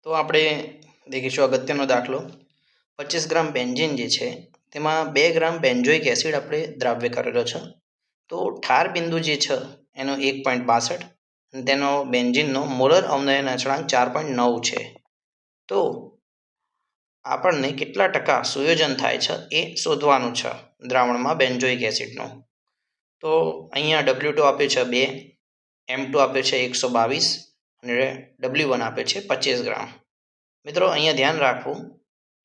તો આપણે દેખીશું અગત્યનો દાખલો 25 ગ્રામ બેન્ઝીન જે છે તેમાં 2 ગ્રામ બેન્ઝોઇક એસિડ આપણે દ્રાવ્ય કરેલો છે. તો ઠાર બિંદુ જે છે એનો 1.62 અને તેનો બેન્ઝીનનો મોલર અવનયન અચળાંક 4.9 છે. તો આપણને કેટલા ટકા સુયોજન થાય છે એ શોધવાનું છે દ્રાવણમાં બેન્ઝોઇક એસિડનું. તો અહીંયા W2 આપ્યું છે 2, M2 આપ્યું છે 122 અને W1 આપે છે 25 ગ્રામ. મિત્રો અહીંયા ધ્યાન રાખવું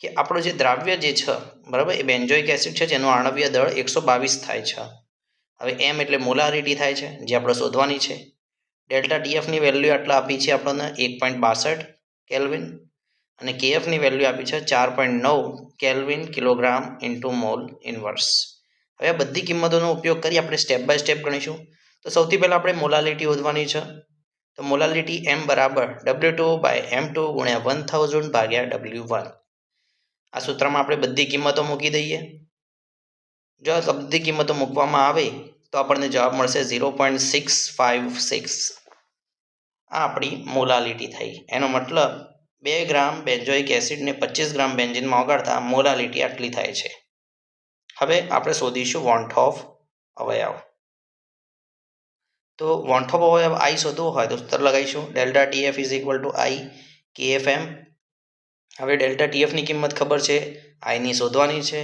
કે આપણો જે દ્રાવ્ય જે છે બરાબર એ બેન્ઝોઇક એસિડ છે જેનું આણવીય દળ 122 થાય છે. હવે M એટલે મોલારિટી થાય છે જે આપણે શોધવાની છે. ડેલ્ટા TFની વેલ્યુ આટલા આપી છે આપણને 1.62 કેલ્વિન અને KFની વેલ્યુ આપી છે 4.9 kelvin kilogram into mall inverse. હવે આ બધી કિંમતોનો ઉપયોગ કરી આપણે સ્ટેપ બાય સ્ટેપ ગણીશું. તો સૌથી પહેલાં આપણે મોલાલિટી શોધવાની છે. તો મોલાલિટી M બરાબર W2 બાય M2 ગુણ્યા 1000 ભાગ્યા W1. આ સૂત્રમાં આપણે બધી કિંમતો મૂકી દઈએ. જો આ બધી કિંમતો મૂકવામાં આવે તો આપણને જવાબ મળશે 0.656. આ આપણી મોલાલિટી થઈ. એનો મતલબ 2 ગ્રામ બેન્ઝોઇક એસિડને 25 ગ્રામ બેન્ઝીનમાં ઓગાળતા મોલાલિટી આટલી થાય છે. હવે આપણે શોધીશું વોન્ટ ઓફ અવયવ. તો વોન્ટ ઓફ અવયવ I શોધવો હોય તો સૂત્ર લગાવીશું delta TF is equal to I KFM. હવે ડેલ્ટા TFની કિંમત ખબર છે, Iની શોધવાની છે.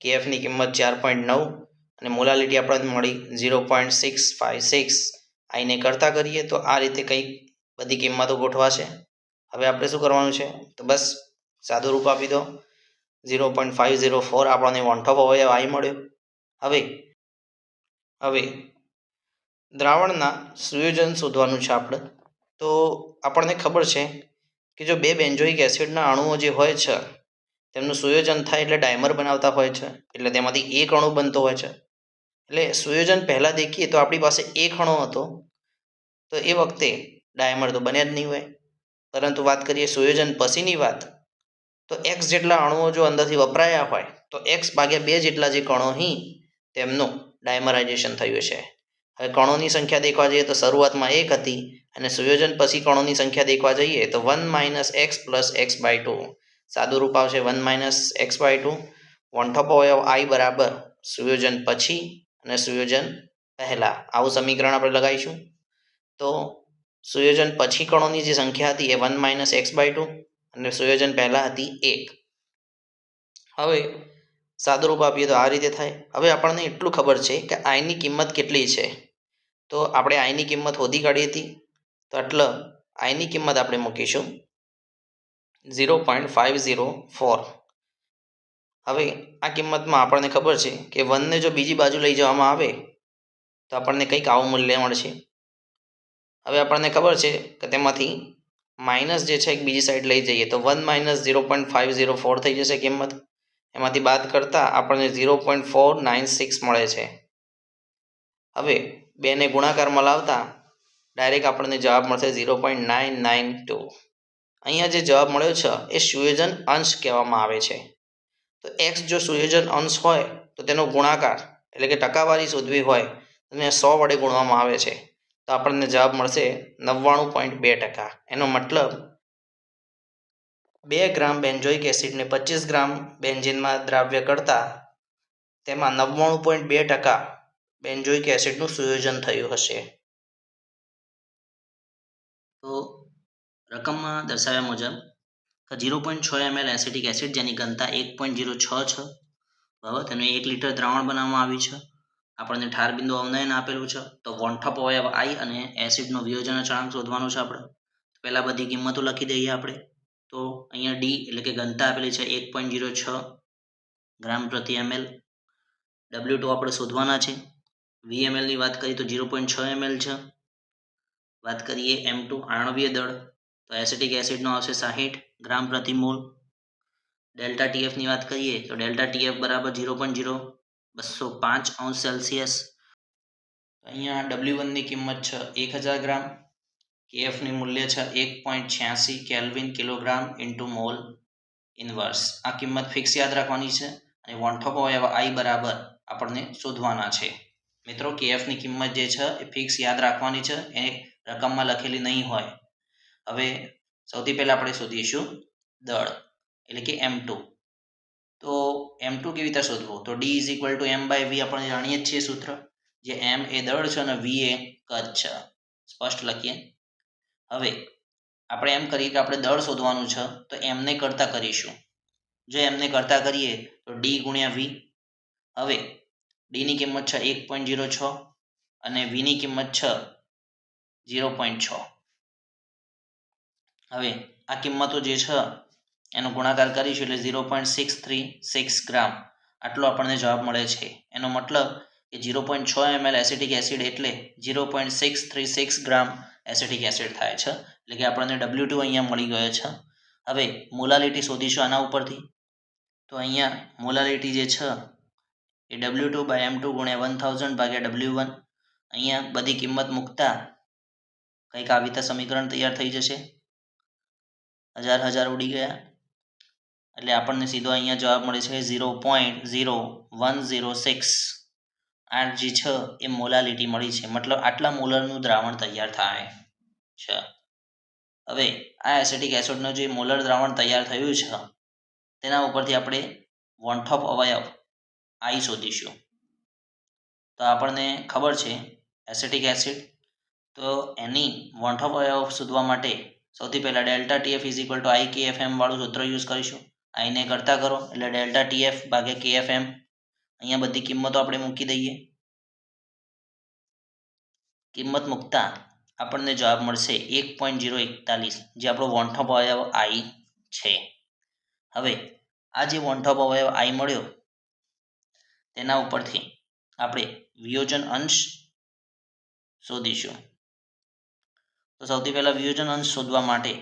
KFની કિંમત 4.9 અને મોલાલિટી આપણને મળી 0.656. આઈને કરતા કરીએ તો આ રીતે કંઈક બધી કિંમતો ગોઠવાશે. હવે આપણે શું કરવાનું છે તો બસ સાદું રૂપ આપી દો 0.504 આપણને વોન્ટ ઓફ અવયવ I મળ્યો. હવે દ્રાવણના સુયોજન શોધવાનું છે આપણે. તો આપણને ખબર છે કે જો 2 બેન્ઝોઇક એસિડના અણુઓ જે હોય છે તેમનું સુયોજન થાય એટલે ડાયમર બનાવતા હોય છે, એટલે તેમાંથી એક અણુ બનતો હોય છે. એટલે સુયોજન પહેલાં દેખીએ તો આપણી પાસે એક અણુ હતો, તો એ વખતે ડાયમર તો બન્યા જ નહીં હોય. પરંતુ વાત કરીએ સુયોજન પછીની વાત, તો X જેટલા અણુઓ જો અંદરથી વપરાયા હોય તો X/2 જેટલા જે કણો અહીં તેમનું ડાયમરાઇઝેશન થયું છે. હવે કણોની સંખ્યા દેખવા જઈએ તો શરૂઆતમાં 1 હતી અને સુયોજન પછી કણોની સંખ્યા દેખવા જઈએ તો 1 - x + x/2. સાદું રૂપ આવશે 1 - x/2. વોન્ટ ઓફ અવયવ I બરાબર સુયોજન પછી અને સુયોજન પહેલાં આવું સમીકરણ આપણે લગાવીશું. તો સુયોજન પછી કણોની જે સંખ્યા હતી એ 1 - x/2 અને સુયોજન પહેલાં હતી 1. હવે સાદુરૂપ આપીએ તો આ રીતે થાય. હવે આપણને એટલું ખબર છે કે આઈની કિંમત કેટલી છે. તો આપણે આઈની કિંમત શોધી કાઢી હતી. તો એટલે આઈની કિંમત આપણે મૂકીશું 0.504. હવે આ કિંમતમાં આપણને ખબર છે કે 1ને જો બીજી બાજુ લઈ જવામાં આવે તો આપણને કંઈક આવું મૂલ્ય મળશે. હવે આપણને ખબર છે કે તેમાંથી માઇનસ જે છે એક બીજી સાઈડ લઈ જઈએ તો 1 - 0.504 થઈ જશે કિંમત. એમાંથી બાદ કરતાં આપણને 0.496 મળે છે. હવે 2ને ગુણાકારમાં લાવતા ડાયરેક્ટ આપણને જવાબ મળશે 0.992. અહીંયા જે જવાબ મળ્યો છે એ સુયોજન અંશ કહેવામાં આવે છે. તો X જો સુયોજન અંશ હોય તો તેનો ગુણાકાર એટલે કે ટકાવારી શોધવી હોય અને 100 વડે ગુણવામાં આવે છે તો આપણને જવાબ મળશે 99.2%. એનો મતલબ 2 ગ્રામ બેન્ઝોઇક એસિડને 25 ગ્રામ બેન્ઝીનમાં દ્રાવ્ય કરતાં તેમાં 99.2% બેન્ઝોઇક એસિડનું સુયોજન થયું હશે. તો રકમમાં દર્શાવ્યા મુજબ 0.6 ml એસિટિક એસિડ જેની ઘનતા 1.06 છે, બરાબર, તેનું 1 લિટર દ્રાવણ બનાવવામાં આવ્યું છે. આપણને ઠાર બિંદુ અવનયન આપેલું છે. તો વોન્ટ ઓફ અવયવ I અને એસિડનો વિયોજન અચળાંક શોધવાનું છે આપણે. પહેલાં બધી કિંમતો લખી દઈએ આપણે. તો અહીંયા D એટલે કે ઘનતા આપેલી છે 1.06 ગ્રામ પ્રતિ ml. W2 આપણે શોધવાના છે. VMLની વાત કરીએ તો 0.6 ml છે. વાત કરીએ M2 આણવીય દળ, તો એસિટિક એસિડનો આવશે 60 ગ્રામ પ્રતિ મોલ. ડેલ્ટા TFની વાત કરીએ તો ડેલ્ટા TF બરાબર 0.0205 અંશ સેલ્સિયસ. અહીંયા W1ની કિંમત છે 1000 ગ્રામ. KFની મૂલ્ય છે 1.86 kelvin kilogram into mall inverse. આ કિંમત ફિક્સ યાદ રાખવાની છે અને વોન્ટ ઓફ અવયવ I બરાબર આપણને શોધવાના છે. મિત્રો KFની કિંમત જે છે એ ફિક્સ યાદ રાખવાની છે, એ રકમમાં લખેલી નહીં હોય. હવે સૌથી પહેલાં આપણે શોધીશું દળ એટલે કે M2. તો M2 કેવી રીતે શોધવું? તો D is equal to M by V આપણે જાણીએ જ છીએ સૂત્ર, જે M એ દળ છે અને V એ કદ છે. સ્પષ્ટ લખીએ. હવે આપણે એમ કરીએ કે આપણે દળ શોધવાનું છે તો એમને કરતા કરીશું. જો એમને કરતા કરીએ તો D ગુણ્યા V. હવે ડીની કિંમત છે 1.06 અને વીની કિંમત છે 0.6. હવે આ કિંમતો જે છે એનો ગુણાકાર કરીશું એટલે 0.636 ગ્રામ આટલો આપણને જવાબ મળે છે. એનો મતલબ કે 0.6 ml એસિટિક એસિડ એટલે 0.636 ગ્રામ એસિટિક એસિડ થાય છે. એટલે કે આપણને W2 અહીંયા મળી ગયો છે. હવે મોલાલિટી શોધીશું આના ઉપરથી. તો અહીંયા મોલાલિટી જે છે એ W2 બાય M2 ગુણ્યા 1000 ભાગ્યા W1. અહીંયા બધી કિંમત મૂકતા કંઈક આવી રીતે સમીકરણ તૈયાર થઈ જશે. હજાર ઉડી ગયા એટલે આપણને સીધો અહીંયા જવાબ મળે છે 0.0106. આ જે છે એ મોલાલિટી મળી છે, મતલબ આટલા મોલરનું દ્રાવણ તૈયાર થાય છે. હવે આ એસિટિક એસિડનો જે મોલર દ્રાવણ તૈયાર થયું છે તેના ઉપરથી આપણે વોન-ટોપ અવયવ I શોધીશું. તો આપણને ખબર છે એસિટિક એસિડ, તો એની વોન-ટોપ અવયવ શોધવા માટે સૌથી પહેલાં delta TF is equal two IKFM વાળું સૂત્ર યુઝ કરીશું. આઈને કરતા કરો એટલે ડેલ્ટા TF ભાગ્યા KFM. અહીંયા બધી કિંમતો આપણે મૂકી દઈએ. કિંમત મૂકતા આપણને જવાબ મળશે 1.041, જે આપણો વોન-ટોપ અવયવ I છે. હવે આ જે વોન-ટોપ અવયવ I મળ્યો તેના ઉપરથી આપણે વિયોજન અંશ શોધીશું. તો સૌથી પહેલાં વિયોજન અંશ શોધવા માટે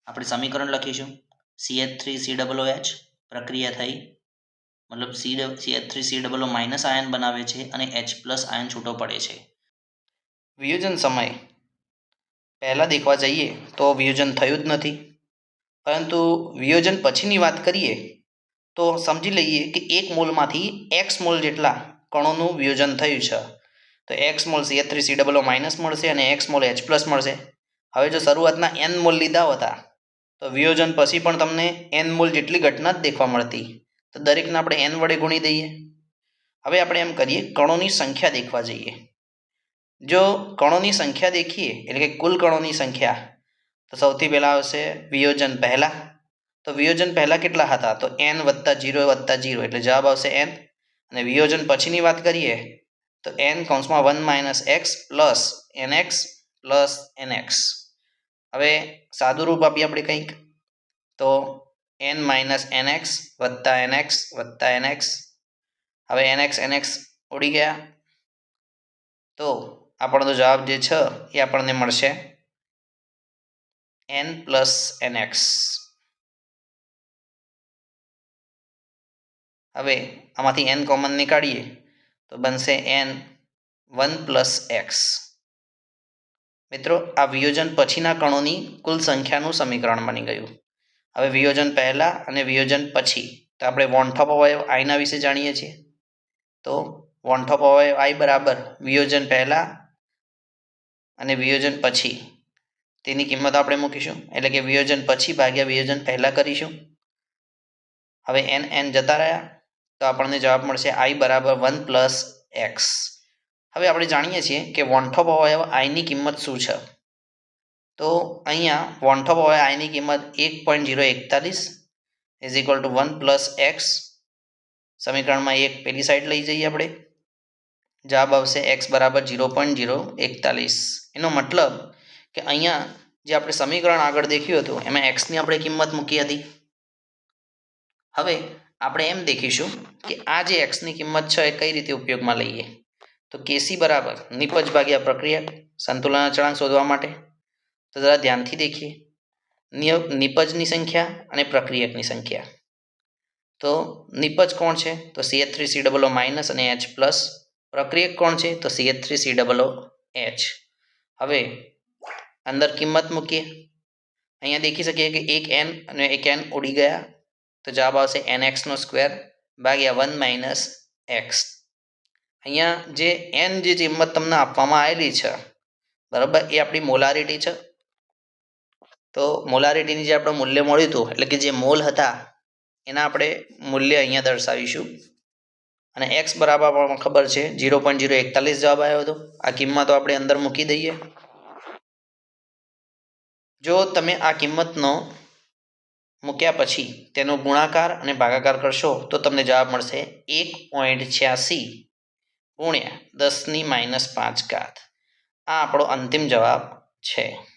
આપણે સમીકરણ લખીશું. CH3COOH પ્રક્રિયા થઈ, મતલબ CH3COO માઇનસ આયન બનાવે છે અને H પ્લસ આયન છૂટો પડે છે. વિયોજન સમય પહેલાં દેખવા જઈએ તો વિયોજન થયું જ નથી, પરંતુ વિયોજન પછીની વાત કરીએ તો સમજી લઈએ કે 1 મોલમાંથી X મોલ જેટલા કણોનું વિયોજન થયું છે. તો X મોલ CH3COO માઇનસ મળશે અને X મોલ H પ્લસ મળશે. હવે જો શરૂઆતના N મોલ લીધા હોતા તો વિયોજન પછી પણ તમને N મોલ જેટલી ઘટના જ દેખવા મળતી. તો દરેકને આપણે N વડે ગુણી દઈએ. હવે આપણે એમ કરીએ કણોની સંખ્યા દેખવા જઈએ. જો કણોની સંખ્યા દેખીએ એટલે કે કુલ કણોની સંખ્યા, તો સૌથી પહેલાં આવશે વિયોજન પહેલાં. તો વિયોજન પહેલાં કેટલા હતા? તો N વત્તા 0 વત્તા 0 એટલે જવાબ આવશે N. અને વિયોજન પછીની વાત કરીએ તો N કૌંસમાં 1 minus X plus NX plus NX. હવે સાદું રૂપ આપીએ આપણે કંઈક, તો N માઇનસ NX વત્તા NX વત્તા NX. હવે NX NX ઉડી ગયા તો આપણો જવાબ જે છે એ આપણને મળશે N પ્લસ NX. હવે આમાંથી N કોમન નીકાળીએ તો બનશે N 1 પ્લસ X. મિત્રો, આ વિયોજન પછીના કણોની કુલ સંખ્યાનું સમીકરણ બની ગયું. હવે વિયોજન પહેલાં અને વિયોજન પછી તો આપણે વોન-ટોપ અવયવ આઈના વિશે જાણીએ છીએ. તો વોન-ટોપ અવયવ I બરાબર વિયોજન પહેલાં અને વિયોજન પછી તેની કિંમત આપણે મૂકીશું, એટલે કે વિયોજન પછી ભાગ્યા વિયોજન પહેલાં કરીશું. હવે N જતા રહ્યા તો આપણને જવાબ મળશે I બરાબર 1 પ્લસ X. હવે આપણે જાણીએ છીએ કે વોન-ટોપ અવયવ આઈની કિંમત શું છે. તો અહીંયા વોન-ટોપ અવયવ આઈની કિંમત 1.041 is equal two 1 plus x. સમીકરણમાં 1 પેલી સાઈડ લઈ જઈએ આપણે, જવાબ આવશે x બરાબર 0.041. એનો મતલબ કે અહીંયા જે આપણે સમીકરણ આગળ દેખ્યું હતું એમાં એક્સની આપણે કિંમત મૂકી હતી. હવે આપણે એમ દેખીશું કે આ જે એક્સની કિંમત છે એ કઈ રીતે ઉપયોગમાં લઈએ. તો કેસી બરાબર નિપજ ભાગ્યા પ્રક્રિયક સંતુલન અચળાંક શોધવા માટે. તો જરા ધ્યાનથી દેખીએ, નિપજની સંખ્યા અને પ્રક્રિયકની સંખ્યા. તો નિપજ કોણ છે? તો CH3COO માઇનસ અને H પ્લસ. પ્રક્રિયક કોણ છે? તો CH3COO H. હવે અંદર કિંમત મૂકીએ. અહીંયા દેખી શકીએ કે એક N અને એક N ઉડી ગયા તો જવાબ આવશે NX² ભાગ્યા 1 માઇનસ એક્સ. અહીંયા જે N જે કિંમત તમને આપવામાં આવેલી છે બરાબર, એ આપણી મોલારિટી છે. તો મોલારિટીની જે આપણે મૂલ્ય મળ્યું હતું એટલે કે જે મોલ હતા એના આપણે મૂલ્ય અહીંયા દર્શાવીશું અને એક્સ બરાબર આપણને ખબર છે 0.041 જવાબ આવ્યો હતો. આ કિંમતો આપણે અંદર મૂકી દઈએ. જો તમે આ કિંમતનો મૂક્યા પછી તેનો ગુણાકાર અને ભાગાકાર કરશો તો તમને જવાબ મળશે 1.86 ગુણ્યા 10⁻⁵. આ આપણો અંતિમ જવાબ છે.